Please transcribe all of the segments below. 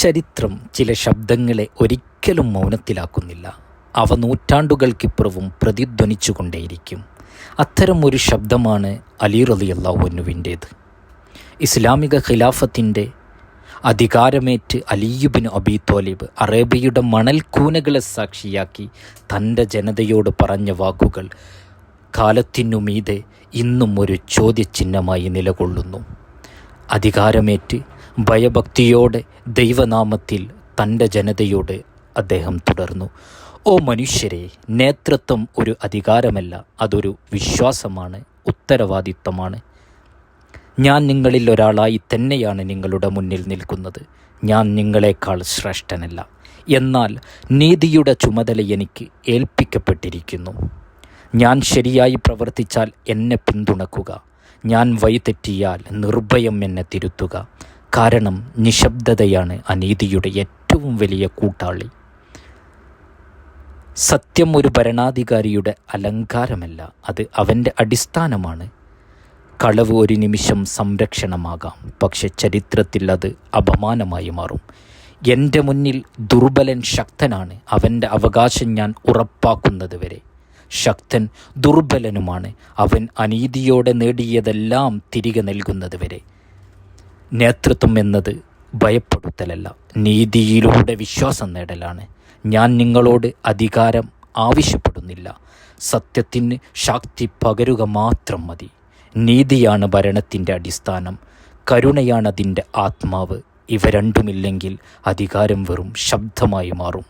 ചരിത്രം ചില ശബ്ദങ്ങളെ ഒരിക്കലും മൗനത്തിലാക്കുന്നില്ല. അവ നൂറ്റാണ്ടുകൾക്കിപ്പുറവും പ്രതിധ്വനിച്ചുകൊണ്ടേയിരിക്കും. അത്തരം ഒരു ശബ്ദമാണ് അലി റളിയല്ലാഹു അൻഹുവിൻ്റേത്. ഇസ്ലാമിക ഖിലാഫത്തിൻ്റെ അധികാരമേറ്റ് അലി ഇബ്നു അബീ ത്വാലിബ് അറേബ്യയുടെ മണൽക്കൂനകളെ സാക്ഷിയാക്കി തൻ്റെ ജനതയോട് പറഞ്ഞ വാക്കുകൾ കാലത്തിനുമീതെ ഇന്നും ഒരു ചോദ്യചിഹ്നമായി നിലകൊള്ളുന്നു. അധികാരമേറ്റ് ഭയഭക്തിയോടെ ദൈവനാമത്തിൽ തൻ്റെ ജനതയോട് അദ്ദേഹം തുടർന്നു: ഓ മനുഷ്യരെ, നേതൃത്വം ഒരു അധികാരമല്ല, അതൊരു വിശ്വാസമാണ്, ഉത്തരവാദിത്തമാണ്. ഞാൻ നിങ്ങളിൽ ഒരാളായി തന്നെയാണ് നിങ്ങളുടെ മുന്നിൽ നിൽക്കുന്നത്. ഞാൻ നിങ്ങളെക്കാൾ ശ്രേഷ്ഠനല്ല. എന്നാൽ നീതിയുടെ ചുമതല എനിക്ക് ഏൽപ്പിക്കപ്പെട്ടിരിക്കുന്നു. ഞാൻ ശരിയായി പ്രവർത്തിച്ചാൽ എന്നെ പിന്തുണക്കുക, ഞാൻ വഴിതെറ്റിയാൽ നിർഭയം എന്നെ തിരുത്തുക. കാരണം നിശബ്ദതയാണ് അനീതിയുടെ ഏറ്റവും വലിയ കൂട്ടാളി. സത്യം ഒരു ഭരണാധികാരിയുടെ അലങ്കാരമല്ല, അത് അവൻ്റെ അടിസ്ഥാനമാണ്. കളവ് ഒരു നിമിഷം സംരക്ഷണമാകാം, പക്ഷെ ചരിത്രത്തിൽ അത് അപമാനമായി മാറും. എൻ്റെ മുന്നിൽ ദുർബലൻ ശക്തനാണ്, അവൻ്റെ അവകാശം ഞാൻ ഉറപ്പാക്കുന്നത് വരെ. ശക്തൻ ദുർബലനുമാണ്, അവൻ അനീതിയോടെ നേടിയതെല്ലാം തിരികെ നൽകുന്നത് വരെ. നേതൃത്വം എന്നത് ഭയപ്പെടുത്തലല്ല, നീതിയിലൂടെ വിശ്വാസം നേടലാണ്. ഞാൻ നിങ്ങളോട് അധികാരം ആവശ്യപ്പെടുന്നില്ല, സത്യത്തിന് ശക്തി പകരുക മാത്രം മതി. നീതിയാണ് ഭരണത്തിൻ്റെ അടിസ്ഥാനം, കരുണയാണ് അതിൻ്റെ ആത്മാവ്. ഇവ രണ്ടുമില്ലെങ്കിൽ അധികാരം വെറും ശബ്ദമായി മാറും.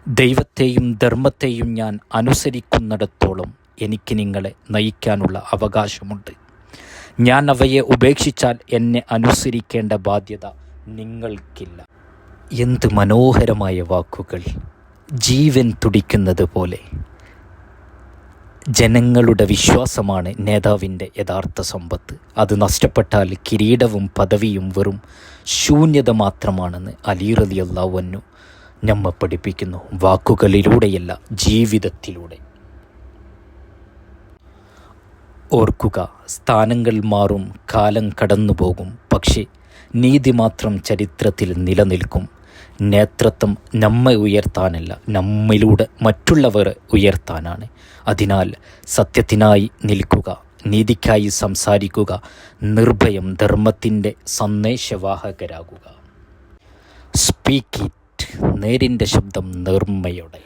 ദൈവത്തെയും ധർമ്മത്തെയും ഞാൻ അനുസരിക്കുന്നിടത്തോളം എനിക്ക് നിങ്ങളെ നയിക്കാനുള്ള അവകാശമുണ്ട്. ഞാൻ അവയെ ഉപേക്ഷിച്ചാൽ എന്നെ അനുസരിക്കേണ്ട ബാധ്യത നിങ്ങൾക്കില്ല. എന്ത് മനോഹരമായ വാക്കുകൾ! ജീവൻ തുടിക്കുന്നത് പോലെ. ജനങ്ങളുടെ വിശ്വാസമാണ് നേതാവിൻ്റെ യഥാർത്ഥ സമ്പത്ത്. അത് നഷ്ടപ്പെട്ടാൽ കിരീടവും പദവിയും വെറും ശൂന്യത മാത്രമാണെന്ന് അലി റളിയല്ലാഹു അൻഹു നമ്മെ പഠിപ്പിക്കുന്നു. വാക്കുകളിലൂടെയല്ല, ജീവിതത്തിലൂടെ. ഓർക്കുക, സ്ഥാനങ്ങൾ മാറും, കാലം കടന്നുപോകും, പക്ഷേ നീതി മാത്രം ചരിത്രത്തിൽ നിലനിൽക്കും. നേതൃത്വം നമ്മെ ഉയർത്താനല്ല, നമ്മിലൂടെ മറ്റുള്ളവരെ ഉയർത്താനാണ്. അതിനാൽ സത്യത്തിനായി നിൽക്കുക, നീതിക്കായി സംസാരിക്കുക, നിർഭയം ധർമ്മത്തിൻ്റെ സന്ദേശവാഹകരാകുക. സ്പീക്ക് ഇറ്റ്, നേരിൻ്റെ ശബ്ദം നേർമ്മയോടെ.